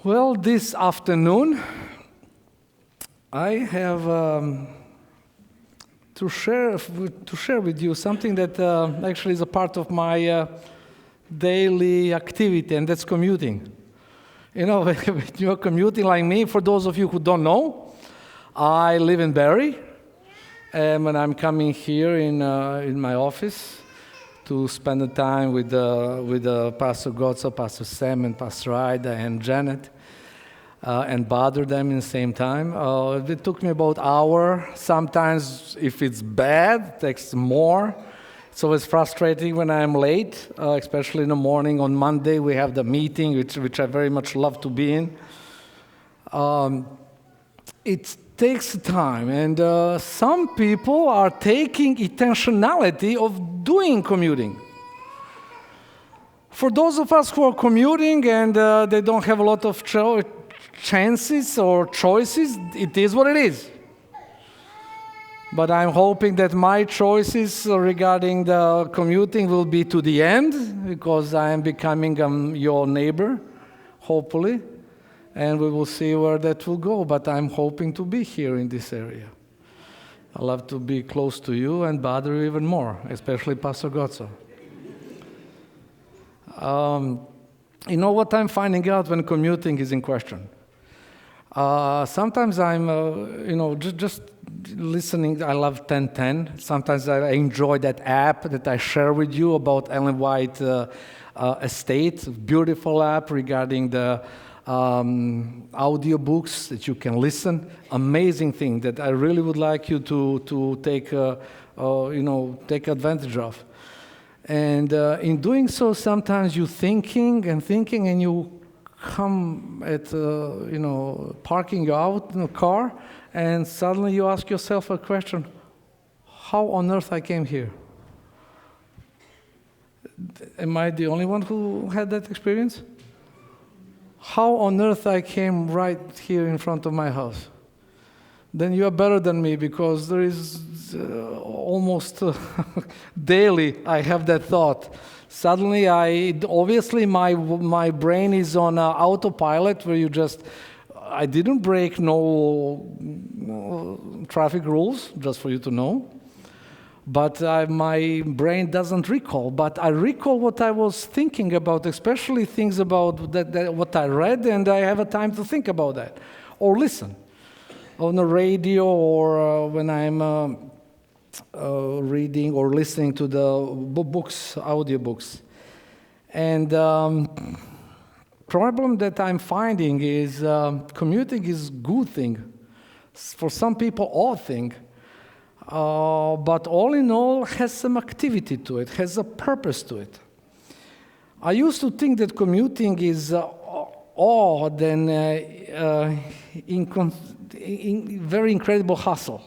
Well, this afternoon, I have to share with you something that actually is a part of my daily activity, and that's commuting. You know, when you're commuting like me, for those of you who don't know, I live in Barrie, and when I'm coming here in my office to spend the time with Pastor Gotso, Pastor Sam, and Pastor Ida, and Janet, and bother them in the same time. It took me about an hour. Sometimes, if it's bad, it takes more. It's always frustrating when I'm late, especially in the morning. On Monday, we have the meeting, which I very much love to be in. It takes time, and some people are taking intentionality of doing commuting. For those of us who are commuting and they don't have a lot of chances or choices, it is what it is. But I'm hoping that my choices regarding the commuting will be to the end, because I am becoming your neighbor, hopefully. And we will see where that will go, but I'm hoping to be here in this area. I love to be close to you and bother you even more, especially Pastor Gotso. You know what I'm finding out when commuting is in question? Sometimes I'm, just listening. I love 1010. Sometimes I enjoy that app that I share with you about Ellen White Estate. Beautiful app regarding the audiobooks that you can listen. Amazing thing that I really would like you to take advantage of. And in doing so, sometimes you're thinking, and you come at parking you out in a car, and suddenly you ask yourself a question: how on earth I came here? Am I the only one who had that experience? How on earth I came right here in front of my house? Then you are better than me, because there is almost daily I have that thought. Suddenly, obviously my brain is on autopilot, where I didn't break no traffic rules, just for you to know. But my brain doesn't recall. But I recall what I was thinking about, especially things about that what I read, and I have a time to think about that. Or listen on the radio, or when I'm reading or listening to the books, audiobooks. And problem that I'm finding is commuting is good thing. For some people, odd thing. But all in all, has some activity to it, has a purpose to it. I used to think that commuting is odd and very incredible hustle.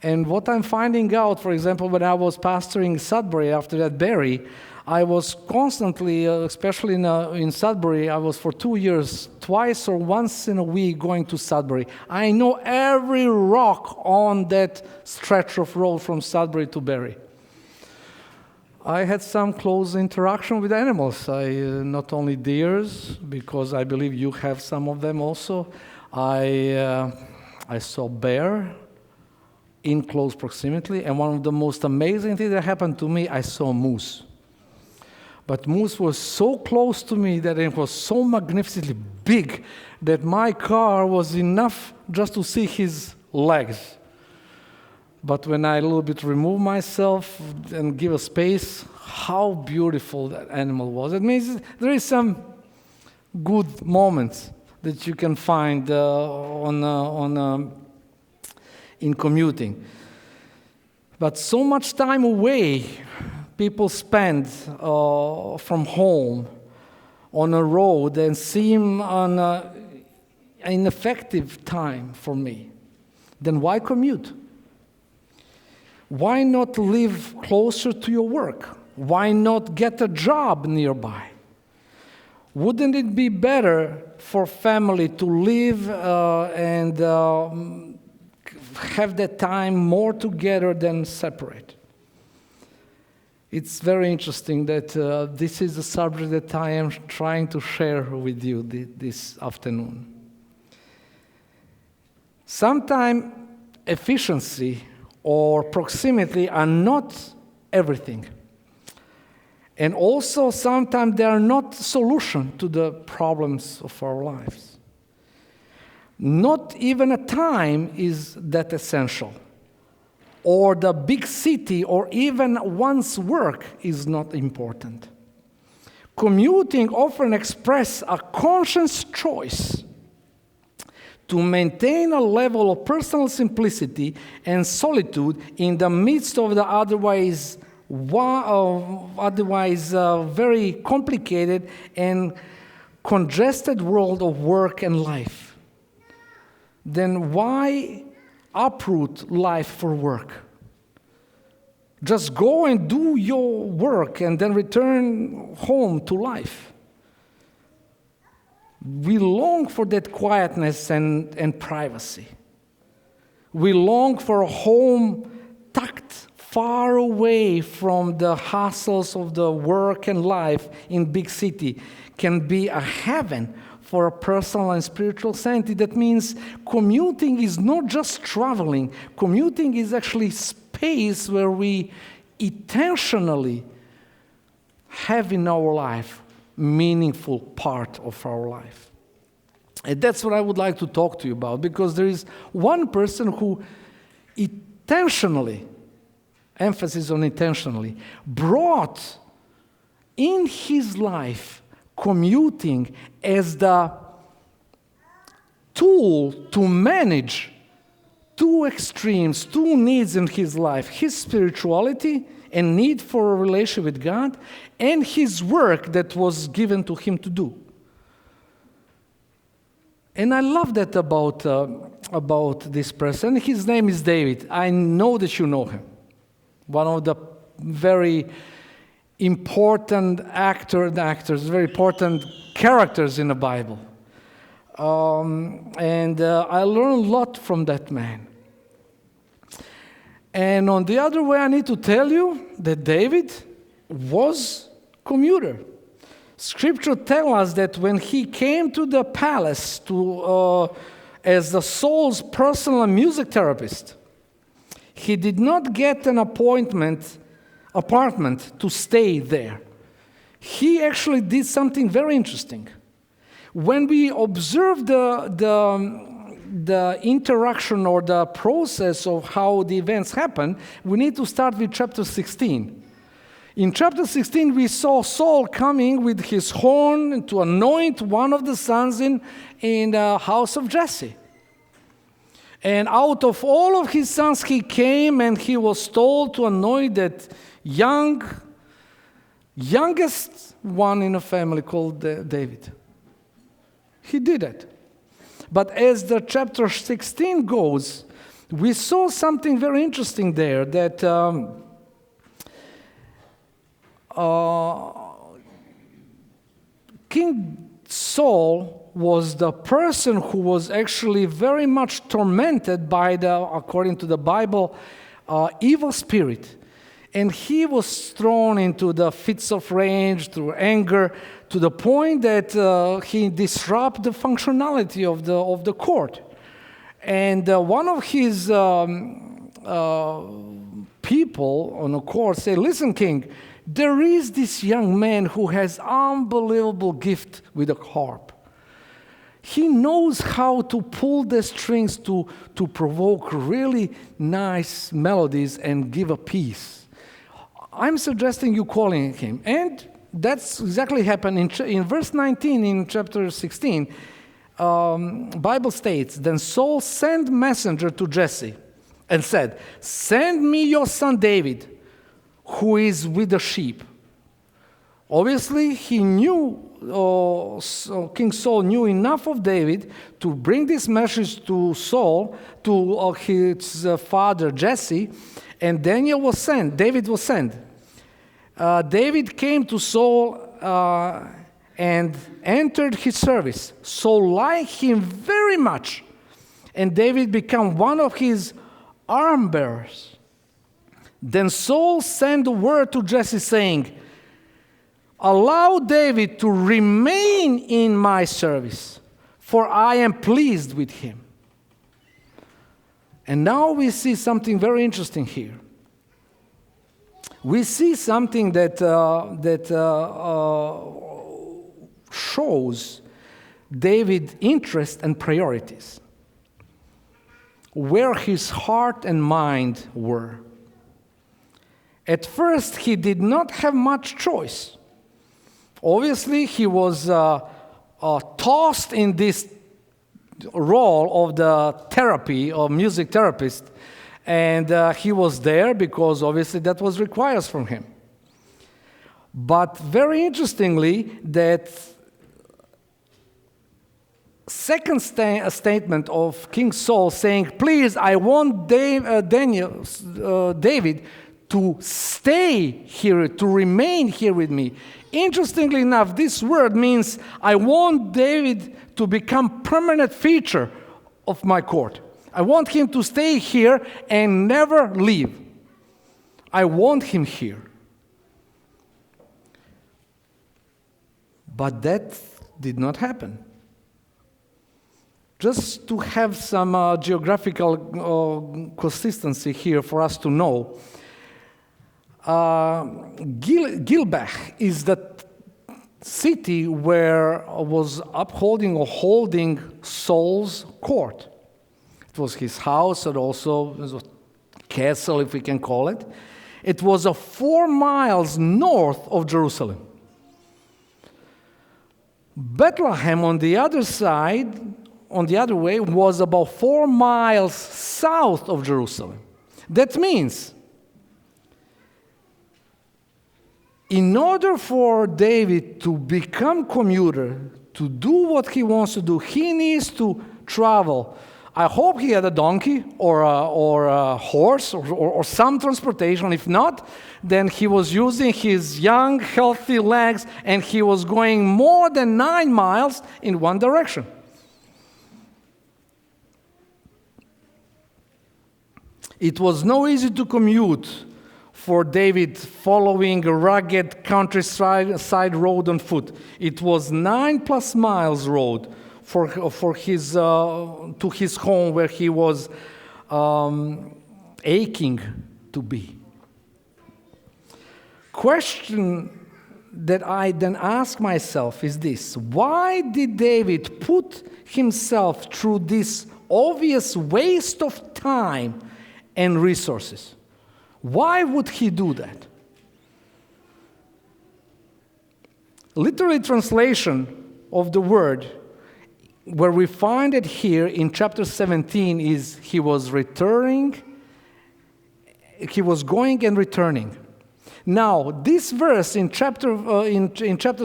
And what I'm finding out, for example, when I was pastoring Sudbury, after that Barrie, I was constantly, especially in Sudbury, I was for 2 years, twice or once in a week going to Sudbury. I know every rock on that stretch of road from Sudbury to Barrie. I had some close interaction with animals. Not only deers, because I believe you have some of them also. I saw bear in close proximity, and one of the most amazing things that happened to me, I saw moose. But moose was so close to me that it was so magnificently big that my car was enough just to see his legs. But when I a little bit remove myself and give a space, how beautiful that animal was. It means there is some good moments that you can find in commuting. But so much time away people spend from home on a road and seem an ineffective time for me, then why commute? Why not live closer to your work? Why not get a job nearby? Wouldn't it be better for family to live and have that time more together than separate? It's very interesting that this is a subject that I am trying to share with you this afternoon. Sometimes efficiency or proximity are not everything. And also sometimes they are not solution to the problems of our lives. Not even a time is that essential. Or the big city or even one's work is not important. Commuting often expresses a conscious choice to maintain a level of personal simplicity and solitude in the midst of the otherwise very complicated and congested world of work and life. Then why uproot life for work? Just go and do your work and then return home to life. We long for that quietness and privacy. We long for a home tucked far away from the hassles of the work and life in big city. Can be a heaven for a personal and spiritual sanity. That means commuting is not just traveling. Commuting is actually space where we intentionally have in our life meaningful part of our life. And that's what I would like to talk to you about, because there is one person who intentionally, emphasis on intentionally, brought in his life commuting as the tool to manage two extremes, two needs in his life: his spirituality and need for a relationship with God, and his work that was given to him to do. And I love that about this person. His name is David. I know that you know him. One of the very important actors, very important characters in the Bible. And I learned a lot from that man. And on the other way, I need to tell you that David was a commuter. Scripture tells us that when he came to the palace as the Saul's personal music therapist, he did not get an apartment to stay there. He actually did something very interesting. When we observe the interaction or the process of how the events happen, we need to start with chapter 16. In chapter 16, we saw Saul coming with his horn to anoint one of the sons in the house of Jesse. And out of all of his sons, he came and he was told to anoint that youngest one in a family called David. He did it. But as the chapter 16 goes, we saw something very interesting there, that King Saul was the person who was actually very much tormented by according to the Bible, evil spirit. And he was thrown into the fits of rage, through anger, to the point that he disrupted the functionality of the court. And one of his people on the court said, "Listen, king, there is this young man who has unbelievable gift with a harp. He knows how to pull the strings to provoke really nice melodies and give a peace. I'm suggesting you calling him." And that's exactly happened. In verse 19 in chapter 16, Bible states, "Then Saul sent messenger to Jesse and said, 'Send me your son David, who is with the sheep.'" Obviously, he knew, King Saul knew enough of David to bring this message to Saul, to his father Jesse, and David was sent. David came to Saul and entered his service. Saul liked him very much, and David became one of his arm bearers. Then Saul sent word to Jesse saying, allow David to remain in my service, for I am pleased with him. And now we see something very interesting here. We see something that shows David's interest and priorities, where his heart and mind were. At first, he did not have much choice. Obviously, he was tossed in this role of the therapy, or music therapist, and he was there because obviously that was required from him. But very interestingly, that second statement of King Saul saying, please, I want David to stay here, to remain here with me. Interestingly enough, this word means I want David to become permanent feature of my court. I want him to stay here and never leave. I want him here. But that did not happen. Just to have some geographical consistency here for us to know, Gilbech is the city where was upholding or holding Saul's court. It was his house and also a castle, if we can call it. It was 4 miles north of Jerusalem. Bethlehem on the other side, on the other way, was about 4 miles south of Jerusalem. That means, in order for David to become commuter, to do what he wants to do, he needs to travel. I hope he had a donkey or a horse or some transportation. If not, then he was using his young, healthy legs, and he was going more than 9 miles in one direction. It was no easy to commute for David following a rugged countryside road on foot. It was 9+ miles road for his to his home where he was aching to be. Question that I then ask myself is this: why did David put himself through this obvious waste of time and resources? Why would he do that? Literal translation of the word, where we find it here in chapter 17, is he was returning, he was going and returning. Now, this verse in chapter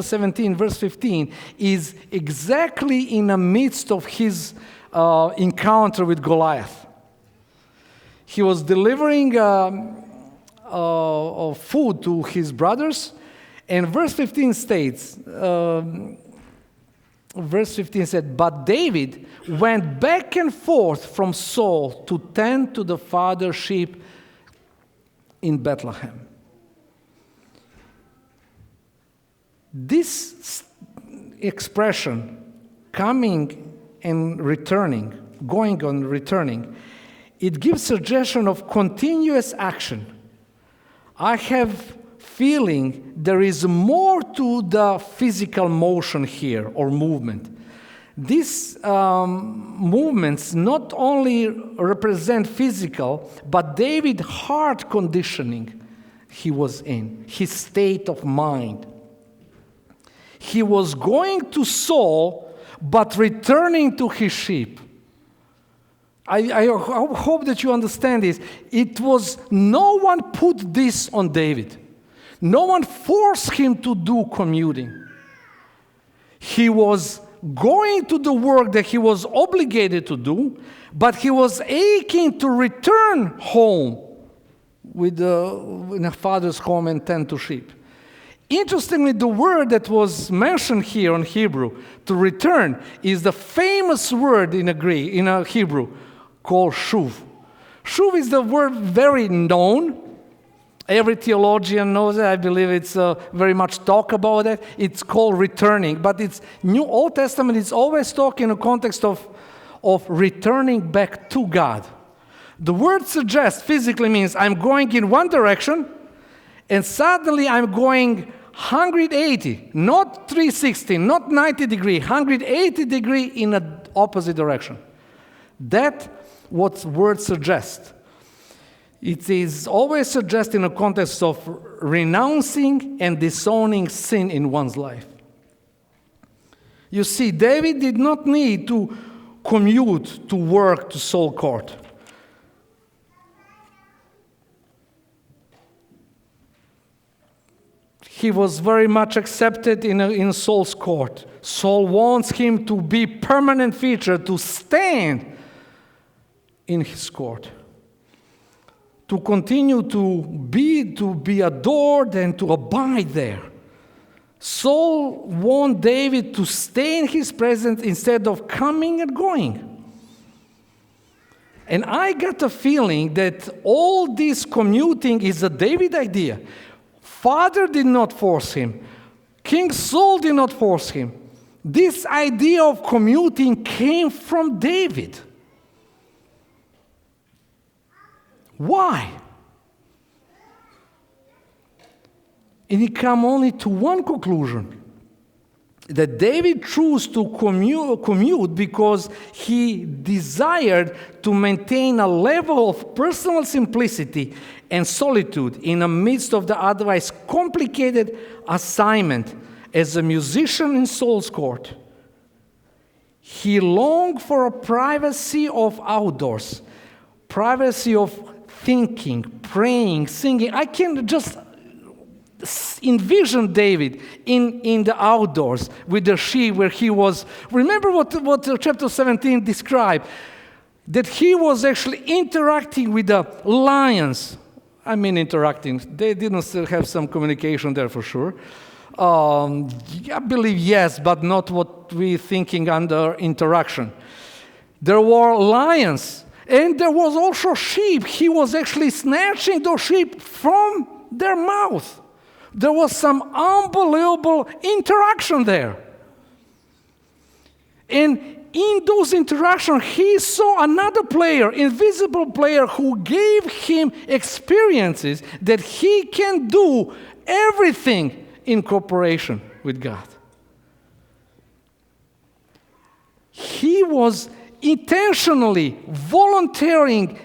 17, verse 15, is exactly in the midst of his encounter with Goliath. He was delivering food to his brothers, and verse 15 states, verse 15 said, but David went back and forth from Saul to tend to the father's sheep in Bethlehem. This expression, coming and returning, going and returning, it gives suggestion of continuous action. I have feeling there is more to the physical motion here or movement. These movements not only represent physical, but David's heart conditioning he was in, his state of mind. He was going to Saul, but returning to his sheep. I hope that you understand this. It was, no one put this on David. No one forced him to do commuting. He was going to the work that he was obligated to do, but he was aching to return home in a father's home and tend to sheep. Interestingly, the word that was mentioned here in Hebrew, to return, is the famous word in Hebrew called shuv. Shuv is the word very known, Every theologian knows it. I believe it's very much talk about it. It's called returning. But it's New Old Testament is always talking in the context of returning back to God. The word suggest physically means I'm going in one direction and suddenly I'm going 180, not 360, not 90 degree, 180 degree in the opposite direction. That's what word suggest. It is always suggested in the context of renouncing and disowning sin in one's life. You see, David did not need to commute to work to Saul court. He was very much accepted in Saul's court. Saul wants him to be permanent feature, to stand in his court, to continue to be adored and to abide there. Saul want David to stay in his presence instead of coming and going. And I got a feeling that all this commuting is a David idea. Father did not force him. King Saul did not force him. This idea of commuting came from David. Why? And he come only to one conclusion, that David chose to commute because he desired to maintain a level of personal simplicity and solitude in the midst of the otherwise complicated assignment as a musician in Saul's court. He longed for a privacy of outdoors, privacy of thinking, praying, singing. I can just envision David in the outdoors with the sheep where he was. Remember what chapter 17 described, that he was actually interacting with the lions. I mean interacting. They didn't still have some communication there for sure. I believe yes, but not what we're thinking under interaction. There were lions, and there was also sheep. He was actually snatching those sheep from their mouth. There was some unbelievable interaction there. And in those interactions, he saw another player, invisible player, who gave him experiences that he can do everything in cooperation with God. He was intentionally, voluntarily,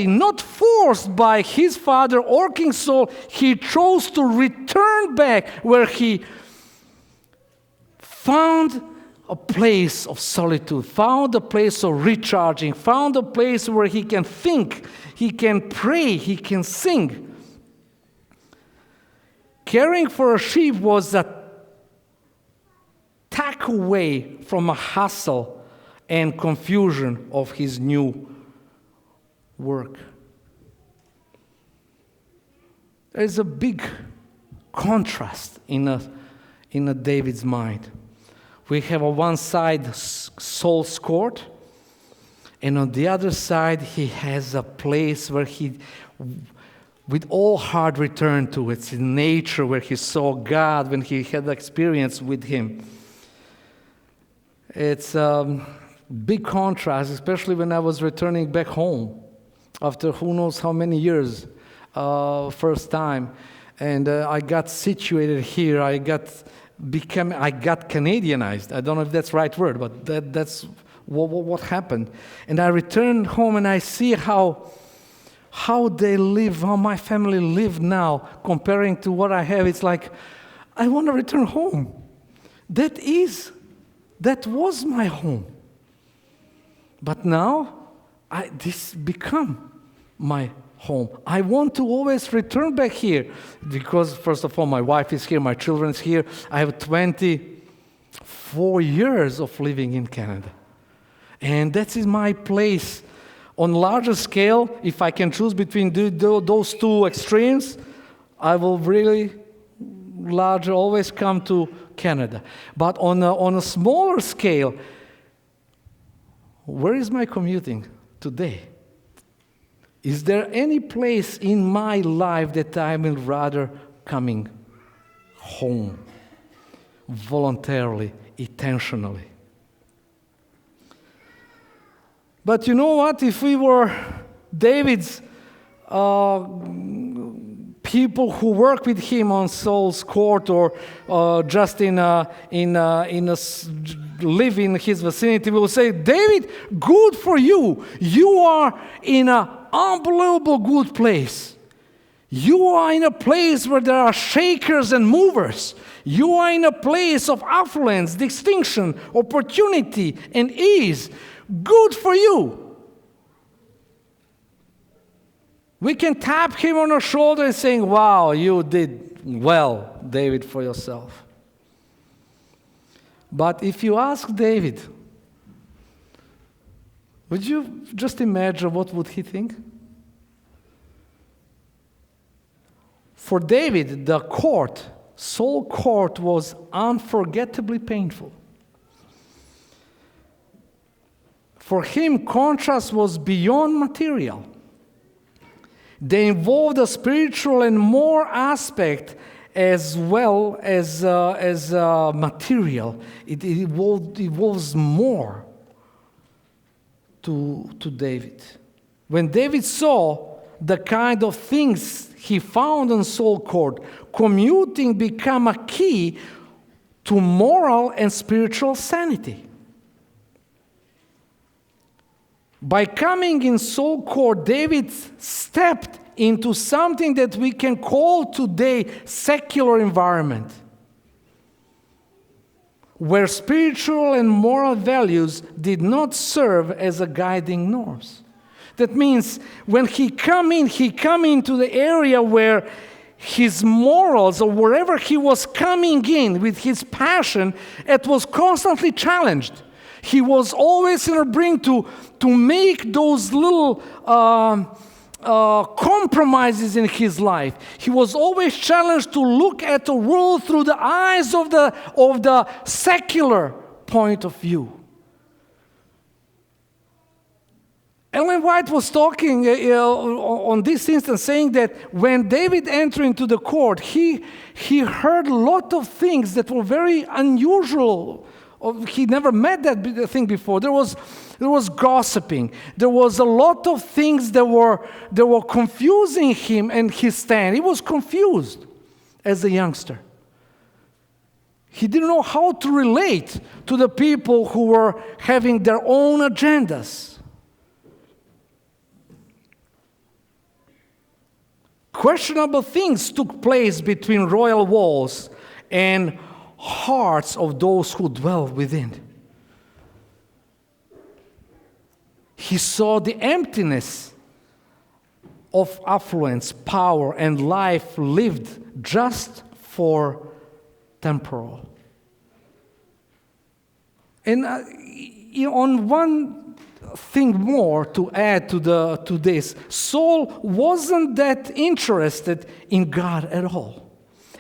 not forced by his father or King Saul. He chose to return back where he found a place of solitude, found a place of recharging, found a place where he can think, he can pray, he can sing. Caring for a sheep was a tack away from a hustle and confusion of his new work. There is a big contrast in a David's mind. We have on one side Saul's court, and on the other side he has a place where he, with all heart, returned to its nature, where he saw God, when he had experience with Him. It's a big contrast, especially when I was returning back home after who knows how many years, first time, and I got situated here. I got Canadianized. I don't know if that's the right word, but that's what happened. And I returned home and I see how they live, how my family live now, comparing to what I have. It's like, I want to return home. That was my home. But now, this become my home. I want to always return back here because, first of all, my wife is here, my children is here. I have 24 years of living in Canada. And that is my place. On larger scale, if I can choose between those two extremes, I will really always come to Canada. But on a smaller scale, where is my commuting today? Is there any place in my life that I will rather coming home voluntarily, intentionally? But you know what? If we were David's people who work with him on Saul's court, or just live in his vicinity, we will say, David, good for you. You are in an unbelievable good place. You are in a place where there are shakers and movers. You are in a place of affluence, distinction, opportunity, and ease. Good for you. We can tap him on the shoulder and saying, wow, you did well, David, for yourself. But if you ask David, would you just imagine what would he think? For David, the court, Saul court, was unforgettably painful. For him, contrast was beyond material. They involved a spiritual and moral aspect as well as material. It involves more to David. When David saw the kind of things he found in Saul court, commuting became a key to moral and spiritual sanity. By coming in Saul court, David stepped into something that we can call today secular environment, where spiritual and moral values did not serve as a guiding norms. That means when he come into the area where his morals, or wherever he was coming in with his passion, it was constantly challenged. He was always in a brink to make those little compromises in his life. He was always challenged to look at the world through the eyes of the secular point of view. Ellen White was talking on this instance, saying that when David entered into the court, he heard a lot of things that were very unusual. He never met that thing before. There was gossiping. There was a lot of things that were confusing him and his stand. He was confused as a youngster. He didn't know how to relate to the people who were having their own agendas. Questionable things took place between royal walls and hearts of those who dwell within. He saw the emptiness of affluence, power, and life lived just for temporal. And on one thing more to add to this, Saul wasn't that interested in God at all,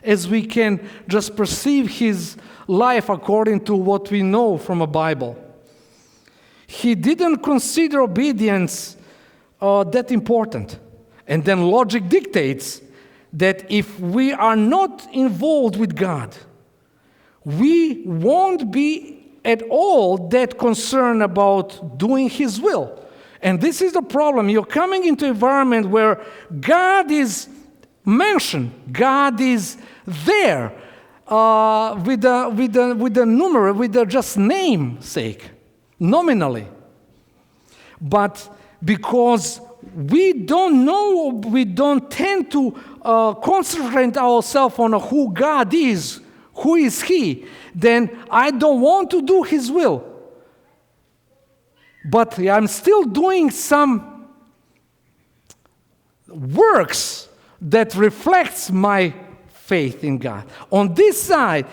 as we can just perceive his life according to what we know from the Bible. He didn't consider obedience that important. And then logic dictates that if we are not involved with God, we won't be at all that concerned about doing His will. And this is the problem. You're coming into an environment where God is mentioned, God is there with the numeral, with the just namesake, nominally. But because we don't know, we don't tend to concentrate ourselves on who God is, who is He, then I don't want to do His will. But I'm still doing some works that reflects my faith in God. On this side,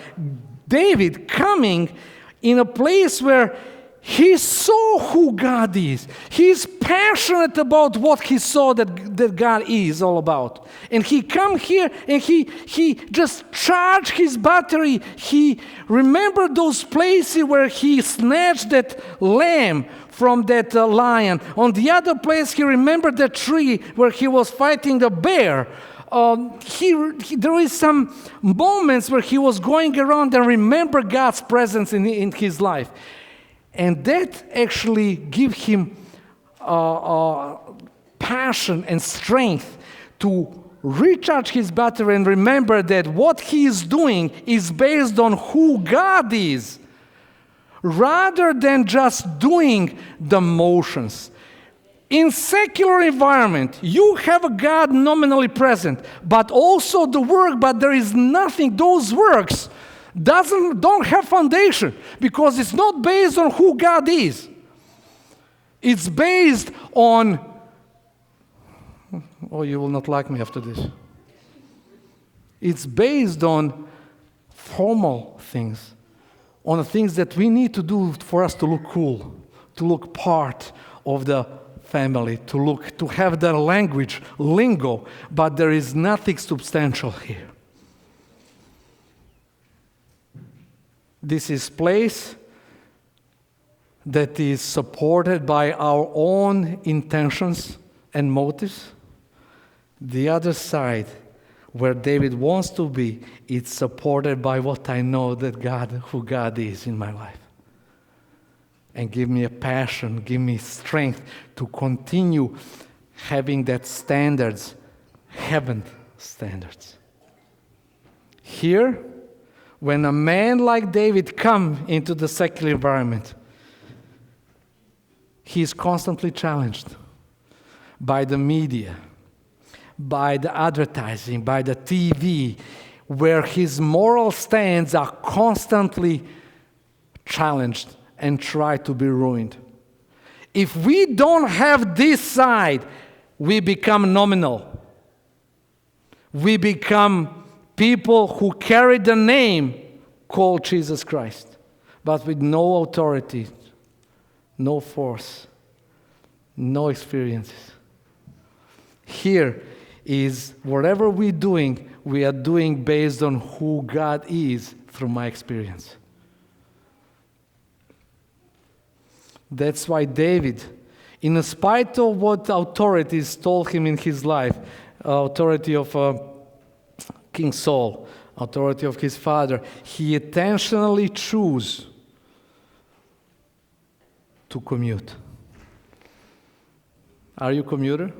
David coming in a place where He saw who God is. He's passionate about what he saw that God is all about. And he come here and he just charged his battery. He remembered those places where he snatched that lamb from that lion. On the other place, he remembered the tree where he was fighting a bear. There is some moments where he was going around and remember God's presence in his life. And that actually gave him passion and strength to recharge his battery and remember that what he is doing is based on who God is, rather than just doing the motions. In secular environment, you have a God nominally present, but also the work, but there is nothing, those works don't have foundation because it's not based on who God is. It's based on, oh, you will not like me after this. It's based on formal things, on the things that we need to do for us to look cool, to look part of the family, to have the language, lingo, but there is nothing substantial here. This is place that is supported by our own intentions and motives. The other side, where David wants to be, it's supported by what I know that God, who God is in my life. And give me a passion, give me strength to continue having that standards, heaven standards. Here, when a man like David comes into the secular environment, he is constantly challenged by the media, by the advertising, by the TV, where his moral stands are constantly challenged and try to be ruined. If we don't have this side, we become nominal. We become people who carry the name called Jesus Christ, but with no authority, no force, no experiences. Here is whatever we are doing based on who God is through my experience. That's why David, in spite of what authorities told him in his life, authority of King Saul, authority of his father, he intentionally chose to commute. Are you a commuter?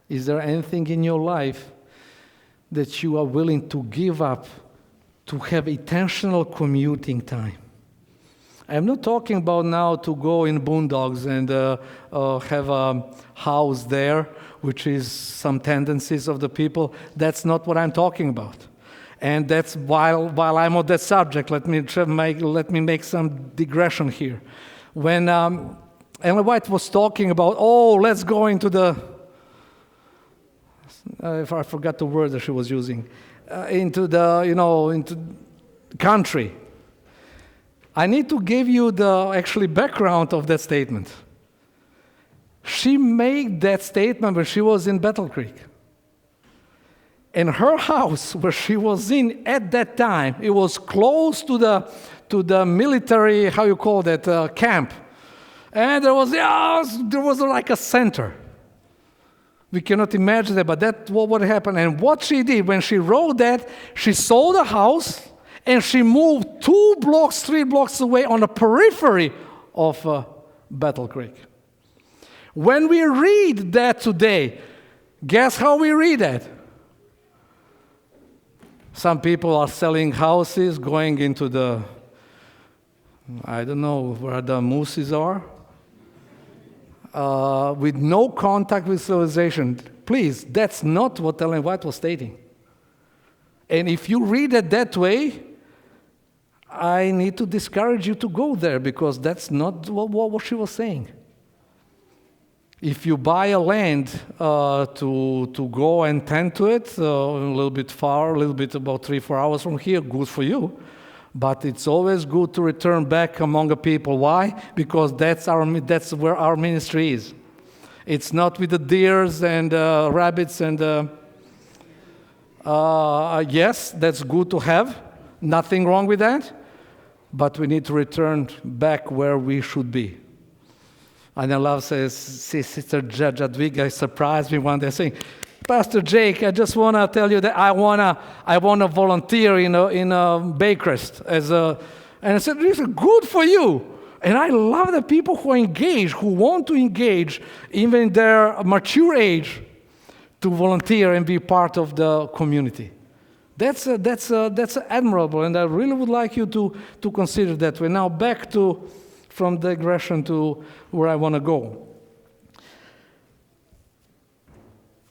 Is there anything in your life that you are willing to give up to have intentional commuting time? I'm not talking about now to go in boondocks and have a house there, which is some tendencies of the people. That's not what I'm talking about. And that's while I'm on that subject, let me make some digression here. When Ellen White was talking about, let's go into the, I forgot the word that she was using, into country. I need to give you the actually background of that statement. She made that statement when she was in Battle Creek. And her house, where she was in at that time, it was close to the military, how you call that, camp. And there was like a center. We cannot imagine that, but that's what happened. And what she did, when she wrote that, she sold a house, and she moved 3 blocks away on the periphery of Battle Creek. When we read that today, guess how we read that? Some people are selling houses, going into the, I don't know where the mooses are, with no contact with civilization. Please, that's not what Ellen White was stating. And if you read it that way, I need to discourage you to go there, because that's not what she was saying. If you buy a land to go and tend to it, a little bit far, a little bit about 3-4 hours from here, good for you. But it's always good to return back among the people. Why? Because that's where our ministry is. It's not with the deers and rabbits and yes, that's good to have. Nothing wrong with that. But we need to return back where we should be. And I love says, Sister Jadwiga surprised me one day saying, Pastor Jake, I just want to tell you that I wanna volunteer in a Baker's and I said, this is good for you. And I love the people who engage, who want to engage, even in their mature age, to volunteer and be part of the community. That's admirable, and I really would like you to consider that. We're now back from digression to where I want to go.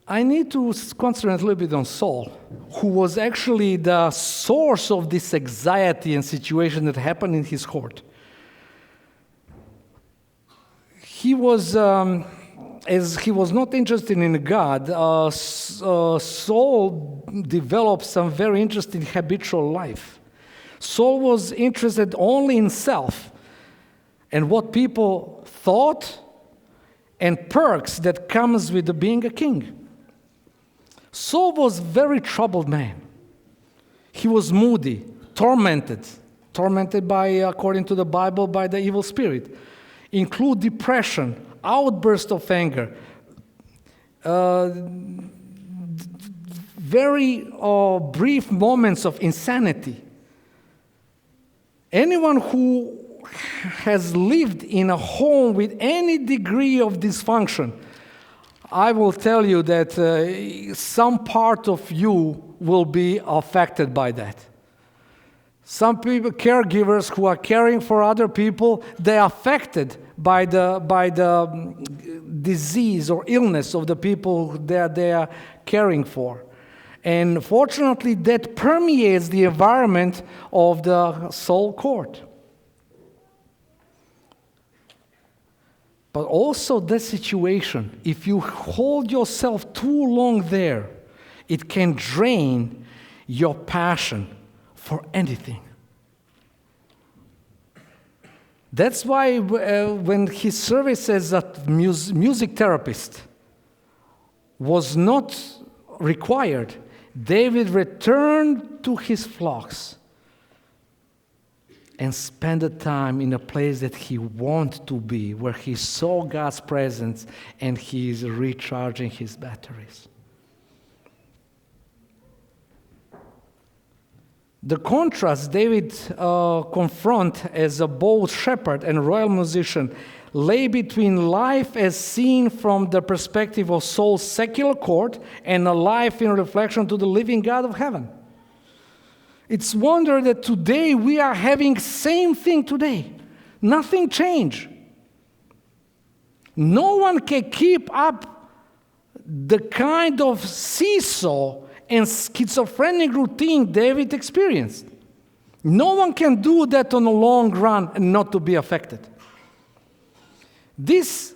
I need to concentrate a little bit on Saul, who was actually the source of this anxiety and situation that happened in his court. He was, as he was not interested in God, Saul developed some very interesting habitual life. Saul was interested only in self and what people thought and perks that comes with being a king. Saul was a very troubled man. He was moody, tormented by, according to the Bible, by the evil spirit. Include depression, outburst of anger, very brief moments of insanity. Anyone who has lived in a home with any degree of dysfunction, I will tell you that some part of you will be affected by that. Some people, caregivers who are caring for other people, they are affected by the disease or illness of the people that they are caring for. And fortunately, that permeates the environment of the Saul court. But also that situation, if you hold yourself too long there, it can drain your passion for anything. That's why when his service as a music therapist was not required, David returned to his flocks and spent the time in a place that he wanted to be, where he saw God's presence and he is recharging his batteries. The contrast David confront as a bold shepherd and royal musician lay between life as seen from the perspective of Saul's secular court and a life in reflection to the living God of heaven. It's wonder that today we are having same thing today. Nothing changed. No one can keep up the kind of seesaw and schizophrenic routine David experienced. No one can do that on a long run and not to be affected. This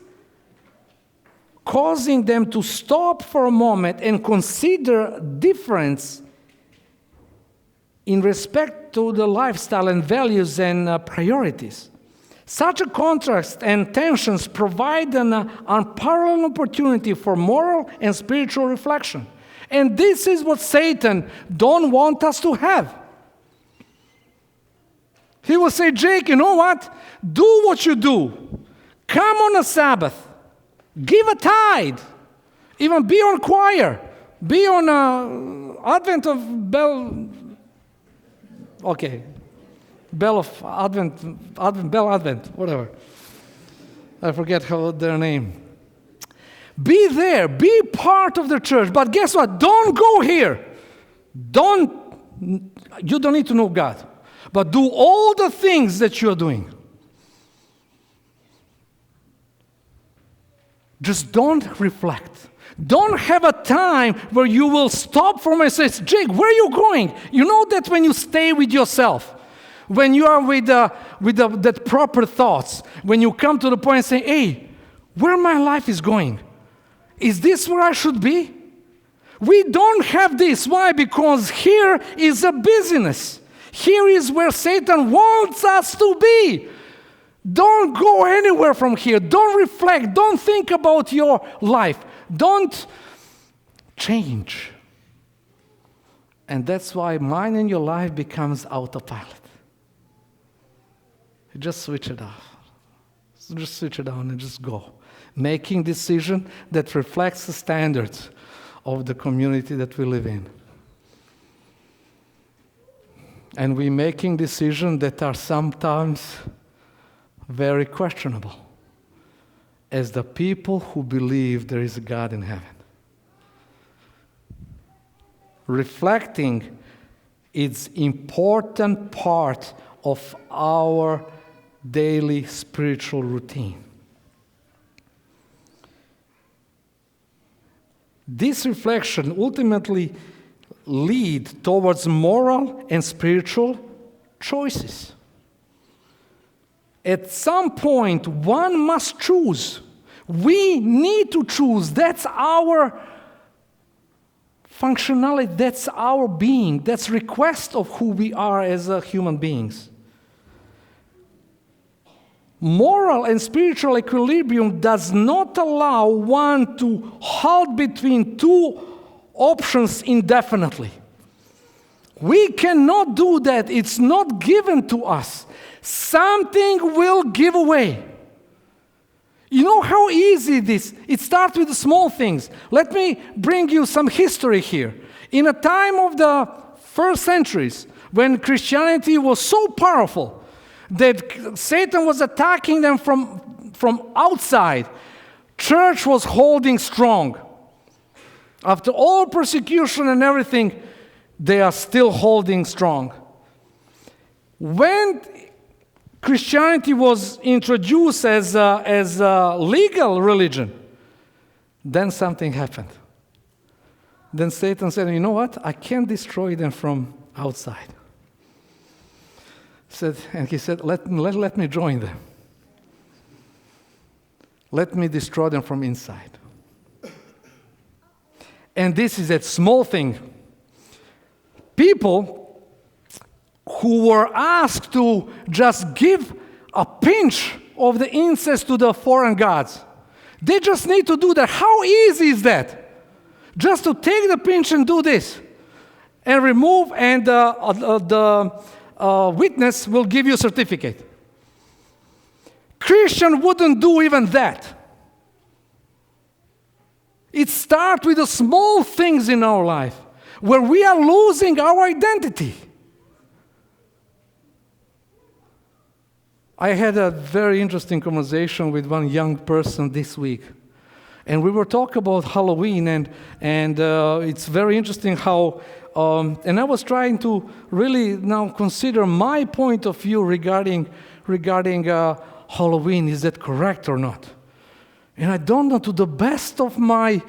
causing them to stop for a moment and consider difference in respect to the lifestyle and values and priorities. Such a contrast and tensions provide an unparalleled opportunity for moral and spiritual reflection. And this is what Satan don't want us to have. He will say, Jake, you know what? Do what you do. Come on a Sabbath. Give a tithe. Even be on choir. Be on Advent of Bell. Okay. Bell of Advent, Bell Advent, whatever. I forget their name. Be there, be part of the church, but guess what? Don't go here. You don't need to know God, but do all the things that you are doing. Just don't reflect. Don't have a time where you will stop for me and say, Jake, where are you going? You know that when you stay with yourself, when you are with that proper thoughts, when you come to the point and say, hey, where my life is going? Is this where I should be? We don't have this. Why? Because here is a busyness. Here is where Satan wants us to be. Don't go anywhere from here. Don't reflect. Don't think about your life. Don't change. And that's why mine and your life becomes autopilot. You just switch it off. Just switch it on and just go. Making decision that reflects the standards of the community that we live in. And we're making decisions that are sometimes very questionable as the people who believe there is a God in heaven. Reflecting is important part of our daily spiritual routine. This reflection ultimately leads towards moral and spiritual choices. At some point, one must choose. We need to choose. That's our functionality. That's our being. That's request of who we are as human beings. Moral and spiritual equilibrium does not allow one to halt between two options indefinitely. We cannot do that. It's not given to us. Something will give away. You know how easy this? It starts with the small things. Let me bring you some history here. In a time of the first centuries, when Christianity was so powerful that Satan was attacking them from outside, church was holding strong. After all persecution and everything, they are still holding strong. When Christianity was introduced as a legal religion, then something happened. Then Satan said, you know what? I can't destroy them from outside. He said, let me join them. Let me destroy them from inside. And this is a small thing. People who were asked to just give a pinch of the incense to the foreign gods, they just need to do that. How easy is that? Just to take the pinch and do this. And remove, and the witness will give you a certificate. Christian wouldn't do even that. It starts with the small things in our life where we are losing our identity. I had a very interesting conversation with one young person this week. And we were talking about Halloween, and it's very interesting how, and I was trying to really now consider my point of view regarding Halloween. Is that correct or not? And I don't know, to the best of my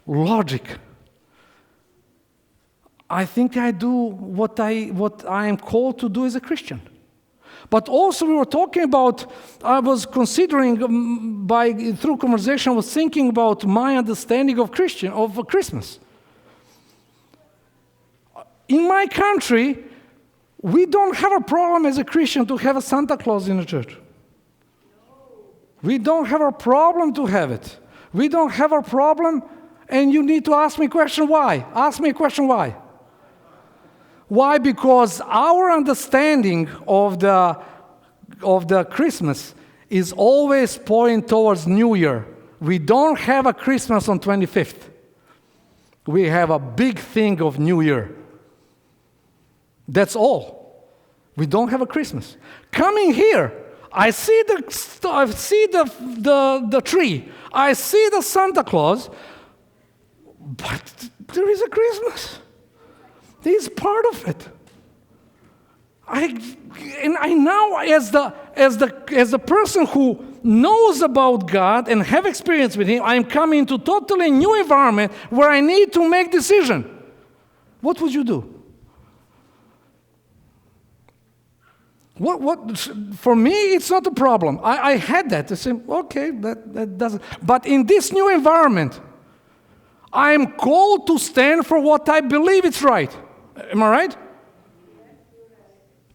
logic, I think I do what I am called to do as a Christian. But also we were talking about, I was considering, through conversation, I was thinking about my understanding of Christmas. In my country, we don't have a problem as a Christian to have a Santa Claus in the church. We don't have a problem to have it. We don't have a problem, and you need to ask me a question why. Ask me a question why. Why? Because our understanding of the Christmas is always pointing towards New Year. We don't have a Christmas on 25th. We have a big thing of New Year. That's all. We don't have a Christmas. Coming here, I see the tree. I see the Santa Claus, but there is a Christmas. He's part of it. I now, as the person who knows about God and have experience with Him, I'm coming to totally new environment where I need to make decision. What would you do? What? For me, it's not a problem. I had that. I say, okay, that doesn't. But in this new environment, I am called to stand for what I believe is right. Am I right?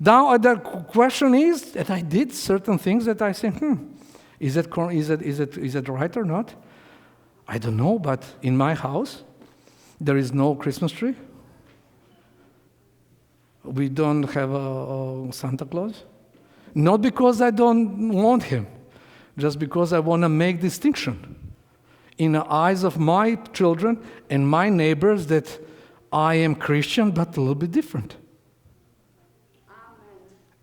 Now the question is that I did certain things that I say, is it right or not? I don't know, but in my house, there is no Christmas tree. We don't have a Santa Claus. Not because I don't want him, just because I want to make distinction in the eyes of my children and my neighbors that I am Christian, but a little bit different.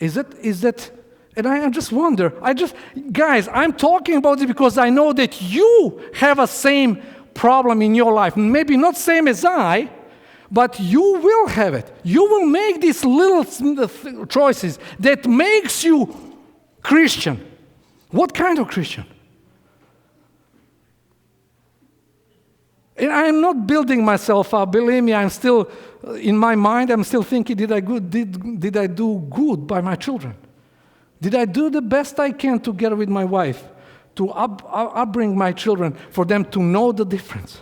Amen. Is that, and I just wonder, guys, I'm talking about it because I know that you have a same problem in your life. Maybe not same as I, but you will have it. You will make these little choices that makes you Christian. What kind of Christian? And I'm not building myself up. Believe me, I'm still, in my mind, I'm still thinking, did I do good by my children? Did I do the best I can together with my wife to upbring my children for them to know the difference?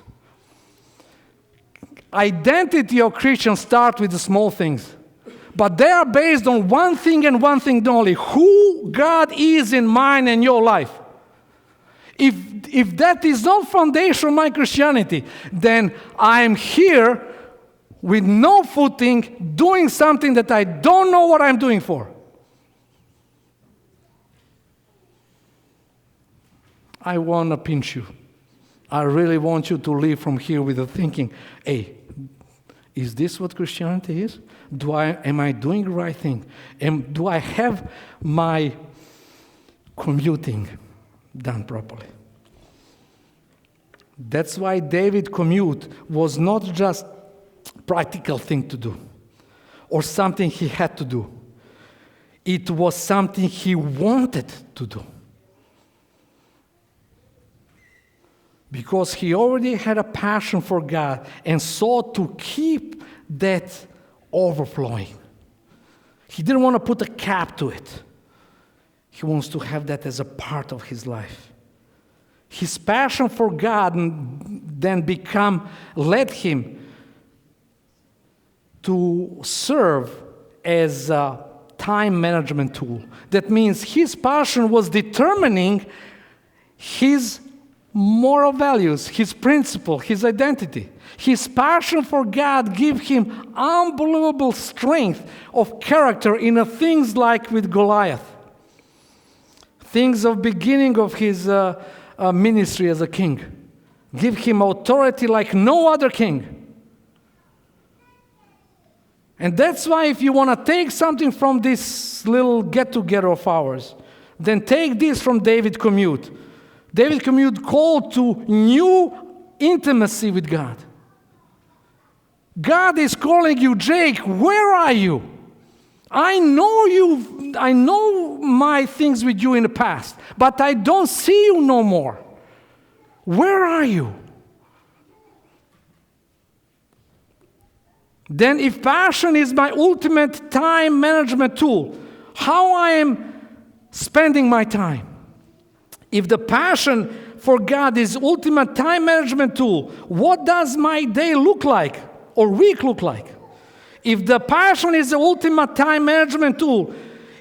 Identity of Christians start with the small things. But they are based on one thing and one thing only. Who God is in mine and your life. If that is not foundation of my Christianity, then I am here with no footing, doing something that I don't know what I'm doing for. I want to pinch you. I really want you to leave from here with the thinking, hey, is this what Christianity is? Am I doing the right thing? Do I have my commuting done properly? That's why David commute was not just a practical thing to do or something he had to do. It was something he wanted to do. Because he already had a passion for God and sought to keep that overflowing. He didn't want to put a cap to it. He wants to have that as a part of his life. His passion for God then led him to serve as a time management tool. That means his passion was determining his moral values, his principle, his identity. His passion for God gave him unbelievable strength of character in things like with Goliath. Things of beginning of his ministry as a king. Give him authority like no other king. And that's why if you want to take something from this little get-together of ours, then take this from David Commute. David Commute called to new intimacy with God. God is calling you, Jake, where are you? I know my things with you in the past, but I don't see you no more. Where are you? Then if passion is my ultimate time management tool, how I am spending my time? If the passion for God is ultimate time management tool, what does my day look like or week look like? If the passion is the ultimate time management tool,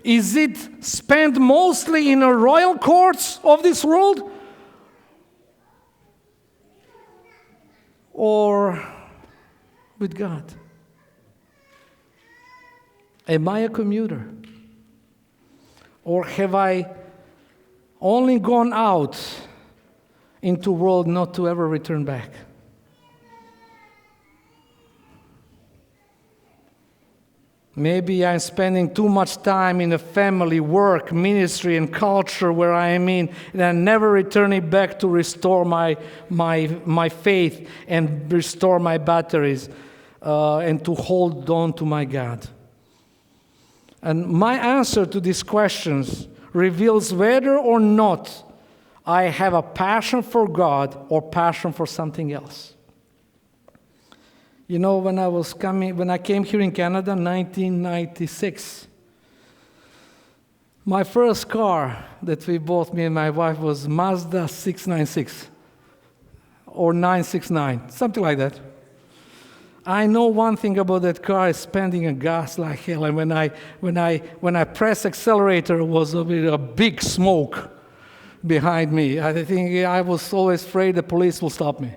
is it spent mostly in the royal courts of this world? Or with God? Am I a commuter? Or have I only gone out into the world not to ever return back? Maybe I'm spending too much time in the family, work, ministry, and culture where I am in, and I'm never returning back to restore my faith and restore my batteries and to hold on to my God. And my answer to these questions reveals whether or not I have a passion for God or passion for something else. You know, when I came here in Canada in 1996, my first car that we bought, me and my wife, was Mazda 696 or 969, something like that. I know one thing about that car is spending a gas like hell. And when I press accelerator, it was a big smoke behind me. I think I was always afraid the police will stop me.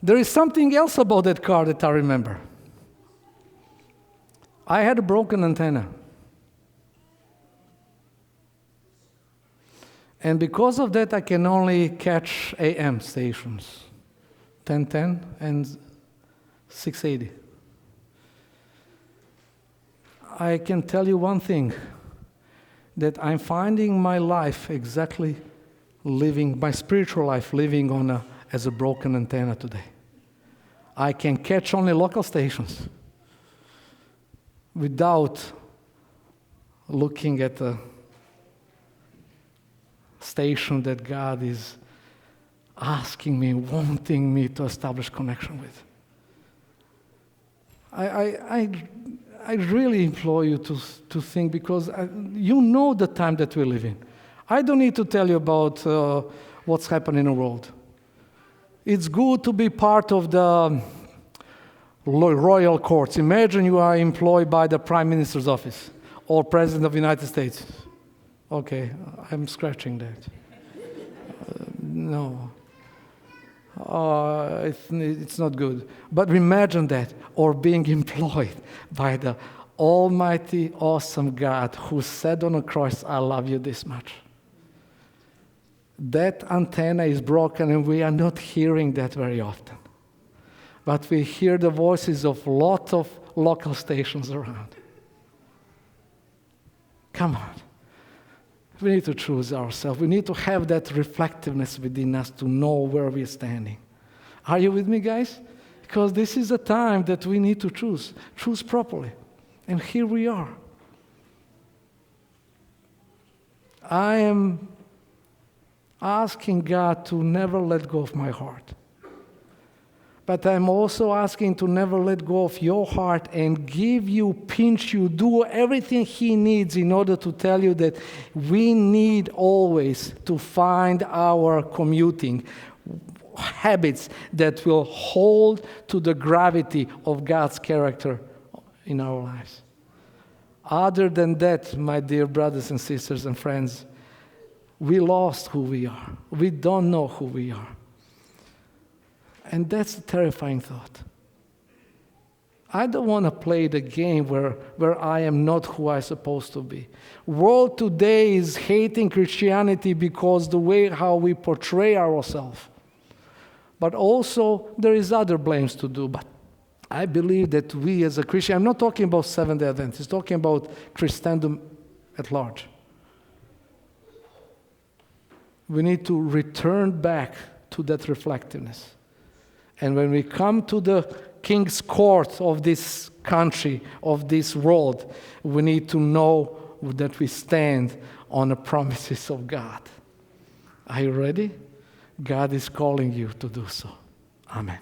There is something else about that car that I remember. I had a broken antenna. And because of that, I can only catch AM stations, 1010 and 680. I can tell you one thing, that I'm finding my life exactly living, my spiritual life living on as a broken antenna today. I can catch only local stations without looking at the station that God is asking me, wanting me to establish connection with. I really implore you to think, because you know the time that we live in. I don't need to tell you about what's happening in the world. It's good to be part of the royal courts. Imagine you are employed by the Prime Minister's office or President of the United States. Okay, I'm scratching that. No. It's not good. But imagine that, or being employed by the almighty, awesome God who said on the cross, I love you this much. That antenna is broken, and we are not hearing that very often. But we hear the voices of lots of local stations around. Come on. We need to choose ourselves. We need to have that reflectiveness within us to know where we're standing. Are you with me, guys? Because this is a time that we need to choose properly. And here we are. I am asking God to never let go of my heart. But I'm also asking to never let go of your heart and give you, pinch you, do everything He needs in order to tell you that we need always to find our commuting habits that will hold to the gravity of God's character in our lives. Other than that, my dear brothers and sisters and friends, we lost who we are. We don't know who we are. And that's a terrifying thought. I don't want to play the game where I am not who I'm supposed to be. World today is hating Christianity because the way how we portray ourselves. But also there is other blames to do. But I believe that we as a Christian, I'm not talking about Seventh-day Adventists, talking about Christendom at large. We need to return back to that reflectiveness. And when we come to the king's court of this country, of this world, we need to know that we stand on the promises of God. Are you ready? God is calling you to do so. Amen.